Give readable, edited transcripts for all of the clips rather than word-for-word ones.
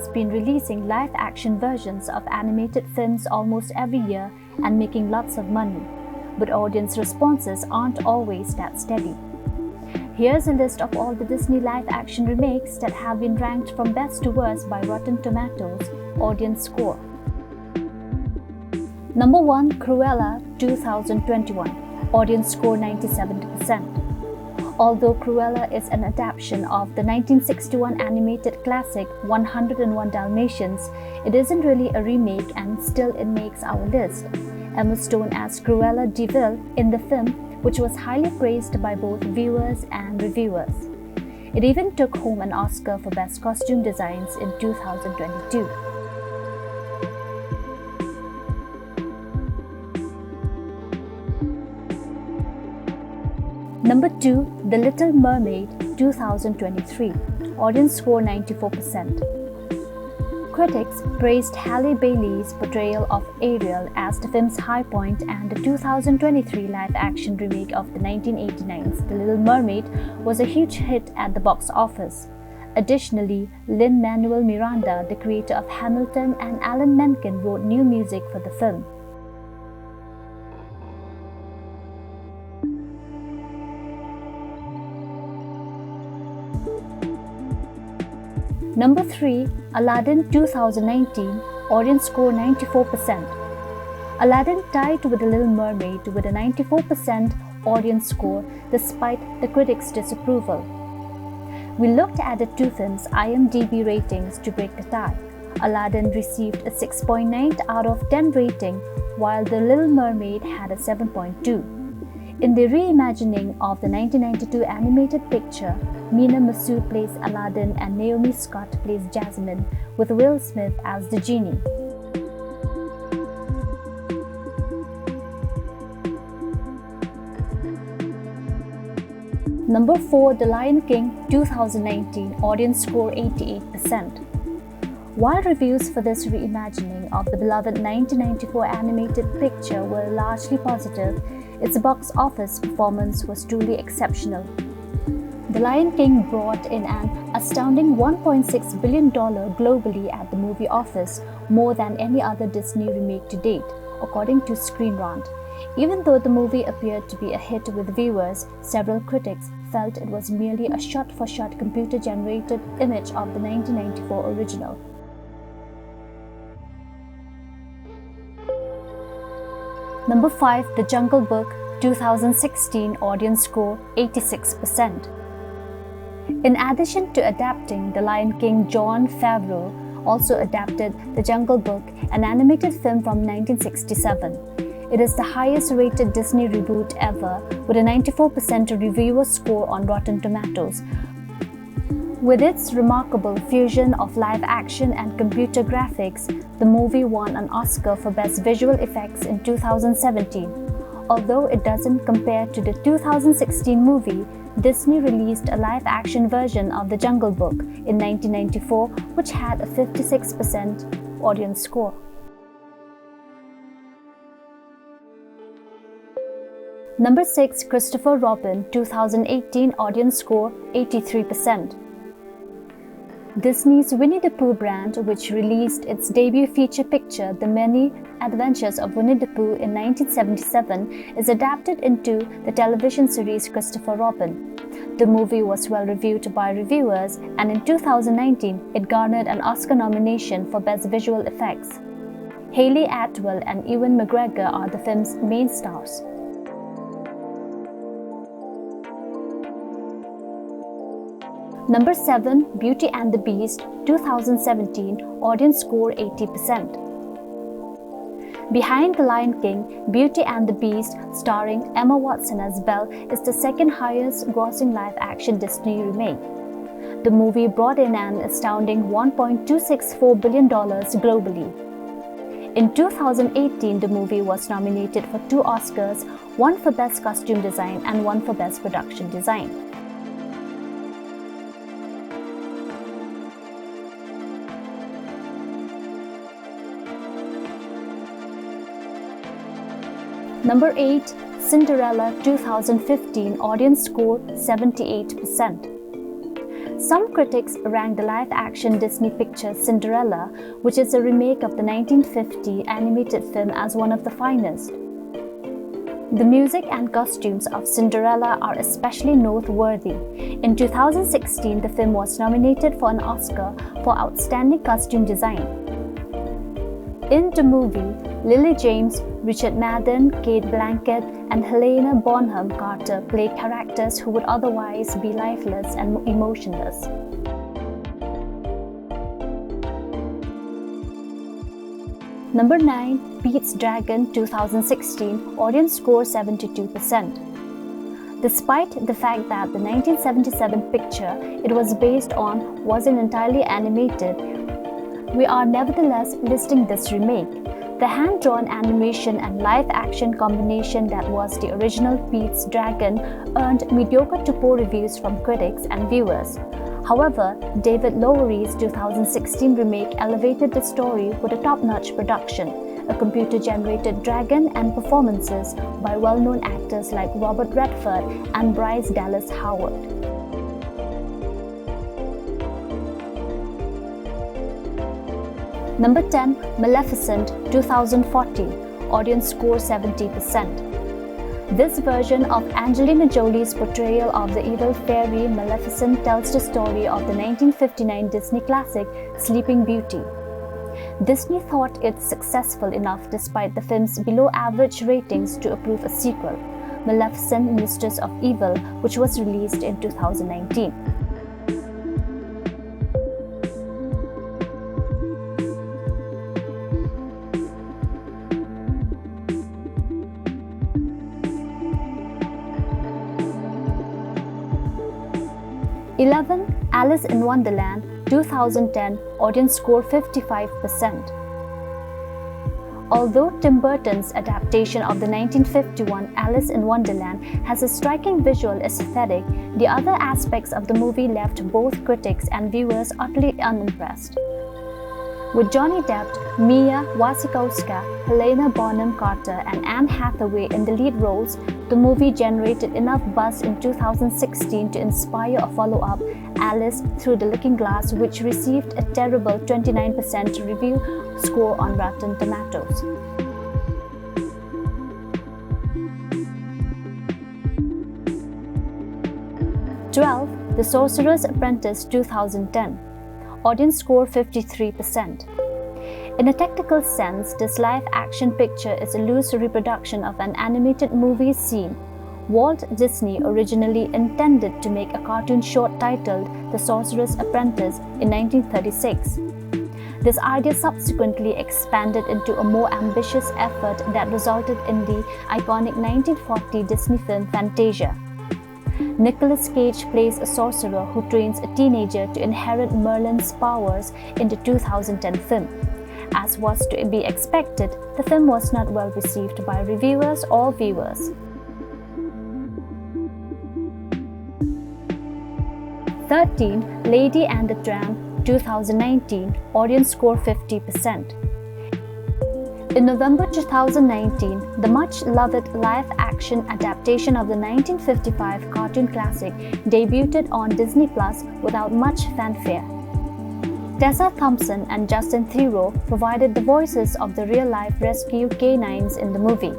has been releasing live-action versions of animated films almost every year and making lots of money, but audience responses aren't always that steady. Here's a list of all the Disney live-action remakes that have been ranked from best to worst by Rotten Tomatoes audience score. Number 1, Cruella 2021, audience score 97%. Although Cruella is an adaptation of the 1961 animated classic 101 Dalmatians, it isn't really a remake and still it makes our list. Emma Stone as Cruella de Vil in the film, which was highly praised by both viewers and reviewers. It even took home an Oscar for Best Costume Designs in 2022. Number 2, The Little Mermaid 2023, audience score 94%. Critics praised Halle Bailey's portrayal of Ariel as the film's high point, and the 2023 live-action remake of the 1989's The Little Mermaid was a huge hit at the box office. Additionally, Lin-Manuel Miranda, the creator of Hamilton, and Alan Menken wrote new music for the film. Number 3, Aladdin 2019, audience score 94%. Aladdin tied with The Little Mermaid with a 94% audience score despite the critics' disapproval. We looked at the two films' IMDb ratings to break the tie. Aladdin received a 6.9 out of 10 rating, while The Little Mermaid had a 7.2. In the reimagining of the 1992 animated picture, Mina Massoud plays Aladdin and Naomi Scott plays Jasmine, with Will Smith as the genie. Number 4, The Lion King 2019, audience score 88%. While reviews for this reimagining of the beloved 1994 animated picture were largely positive, its box office performance was truly exceptional. The Lion King brought in an astounding $1.6 billion globally at the movie office, more than any other Disney remake to date, according to Screen Rant. Even though the movie appeared to be a hit with viewers, several critics felt it was merely a shot-for-shot computer-generated image of the 1994 original. Number 5, The Jungle Book 2016, audience score 86%. In addition to adapting The Lion King, Jon Favreau also adapted The Jungle Book, an animated film from 1967. It is the highest-rated Disney reboot ever, with a 94% reviewer score on Rotten Tomatoes. With its remarkable fusion of live action and computer graphics, the movie won an Oscar for Best Visual Effects in 2017. Although it doesn't compare to the 2016 movie, Disney released a live-action version of The Jungle Book in 1994, which had a 56% audience score. Number 6, Christopher Robin 2018, audience score 83%. Disney's Winnie the Pooh brand, which released its debut feature picture, The Many Adventures of Winnie the Pooh in 1977, is adapted into the television series Christopher Robin. The movie was well reviewed by reviewers, and in 2019, it garnered an Oscar nomination for Best Visual Effects. Hayley Atwell and Ewan McGregor are the film's main stars. Number 7, Beauty and the Beast 2017, audience score 80%. Behind The Lion King, Beauty and the Beast, starring Emma Watson as Belle, is the second highest grossing live-action Disney remake. The movie brought in an astounding $1.264 billion globally. In 2018, the movie was nominated for 2 Oscars, one for Best Costume Design and one for Best Production Design. Number 8, Cinderella 2015, audience score 78%. Some critics rank the live-action Disney picture Cinderella, which is a remake of the 1950 animated film, as one of the finest. The music and costumes of Cinderella are especially noteworthy. In 2016, the film was nominated for an Oscar for Outstanding Costume Design. In the movie, Lily James, Richard Madden, Kate Blanchett, and Helena Bonham Carter play characters who would otherwise be lifeless and emotionless. Number 9. Pete's Dragon 2016, audience score 72%. Despite the fact that the 1977 picture it was based on wasn't entirely animated, we are nevertheless listing this remake. The hand-drawn animation and live-action combination that was the original Pete's Dragon earned mediocre to poor reviews from critics and viewers. However, David Lowery's 2016 remake elevated the story with a top-notch production, a computer-generated dragon, and performances by well-known actors like Robert Redford and Bryce Dallas Howard. Number 10. Maleficent 2014, audience score 70%. This version of Angelina Jolie's portrayal of the evil fairy Maleficent tells the story of the 1959 Disney classic Sleeping Beauty. Disney thought it successful enough despite the film's below-average ratings to approve a sequel, Maleficent Mistress of Evil, which was released in 2019. Alice in Wonderland 2010, audience score 55%. Although Tim Burton's adaptation of the 1951 Alice in Wonderland has a striking visual aesthetic, the other aspects of the movie left both critics and viewers utterly unimpressed. With Johnny Depp, Mia Wasikowska, Helena Bonham Carter, and Anne Hathaway in the lead roles, the movie generated enough buzz in 2016 to inspire a follow-up, Alice Through the Looking Glass, which received a terrible 29% review score on Rotten Tomatoes. The Sorcerer's Apprentice 2010, audience score 53%. In a technical sense, this live-action picture is a loose reproduction of an animated movie scene. Walt Disney originally intended to make a cartoon short titled The Sorcerer's Apprentice in 1936. This idea subsequently expanded into a more ambitious effort that resulted in the iconic 1940 Disney film Fantasia. Nicolas Cage plays a sorcerer who trains a teenager to inherit Merlin's powers in the 2010 film. As was to be expected, the film was not well received by reviewers or viewers. 13. Lady and the Tramp 2019, audience score 50%. In November 2019, the much-loved live-action adaptation of the 1955 cartoon classic debuted on Disney Plus without much fanfare. Tessa Thompson and Justin Theroux provided the voices of the real-life rescue canines in the movie.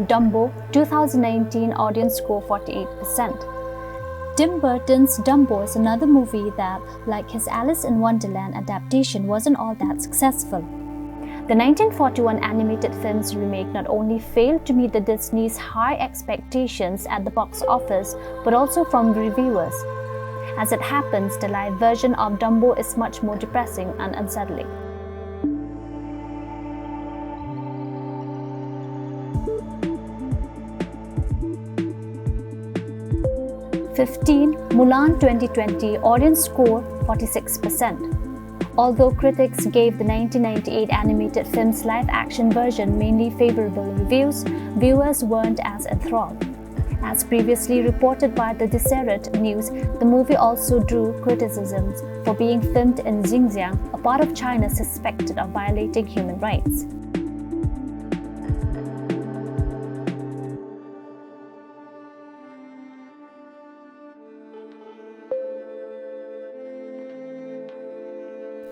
Dumbo 2019, audience score 48%. Tim Burton's Dumbo is another movie that, like his Alice in Wonderland adaptation, wasn't all that successful. The 1941 animated film's remake not only failed to meet the Disney's high expectations at the box office, but also from reviewers. As it happens, the live version of Dumbo is much more depressing and unsettling. 15. Mulan 2020, audience score 46%. Although critics gave the 1998 animated film's live-action version mainly favorable reviews, viewers weren't as enthralled. As previously reported by the Deseret News, the movie also drew criticisms for being filmed in Xinjiang, a part of China suspected of violating human rights.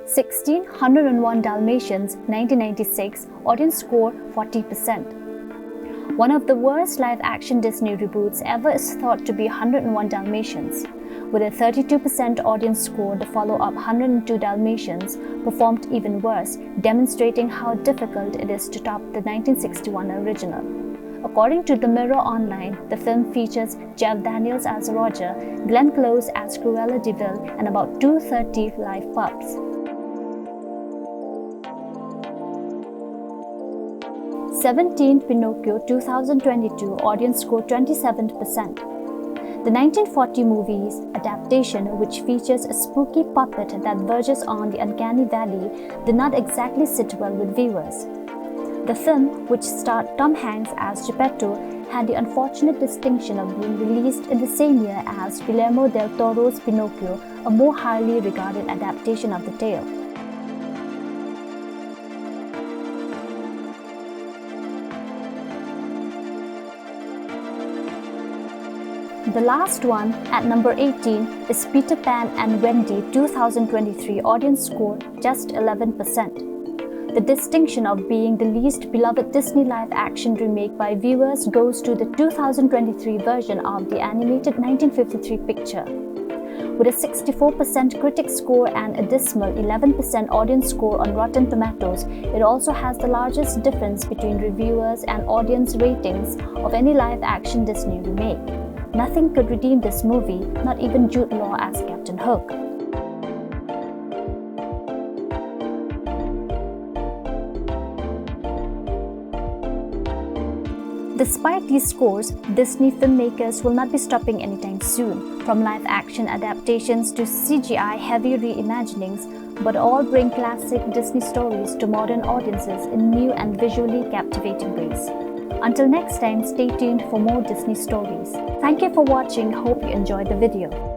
"16 101 Dalmatians" 1996 audience score 40%. One of the worst live-action Disney reboots ever is thought to be 101 Dalmatians. With a 32% audience score, the follow-up 102 Dalmatians performed even worse, demonstrating how difficult it is to top the 1961 original. According to The Mirror Online, the film features Jeff Daniels as Roger, Glenn Close as Cruella de Vil, and about 230 live pups. 17 Pinocchio 2022 audience score 27%. The 1940 movie's adaptation, which features a spooky puppet that verges on the uncanny valley, did not exactly sit well with viewers. The film, which starred Tom Hanks as Geppetto, had the unfortunate distinction of being released in the same year as Guillermo del Toro's Pinocchio, a more highly regarded adaptation of the tale. The last one, at number 18, is Peter Pan and Wendy 2023 audience score just 11%. The distinction of being the least beloved Disney live-action remake by viewers goes to the 2023 version of the animated 1953 picture. With a 64% critic score and a dismal 11% audience score on Rotten Tomatoes, it also has the largest difference between reviewers and audience ratings of any live-action Disney remake. Nothing could redeem this movie, not even Jude Law as Captain Hook. Despite these scores, Disney filmmakers will not be stopping anytime soon, from live-action adaptations to CGI-heavy reimaginings, but all bring classic Disney stories to modern audiences in new and visually captivating ways. Until next time, stay tuned for more Disney stories. Thank you for watching. Hope you enjoyed the video.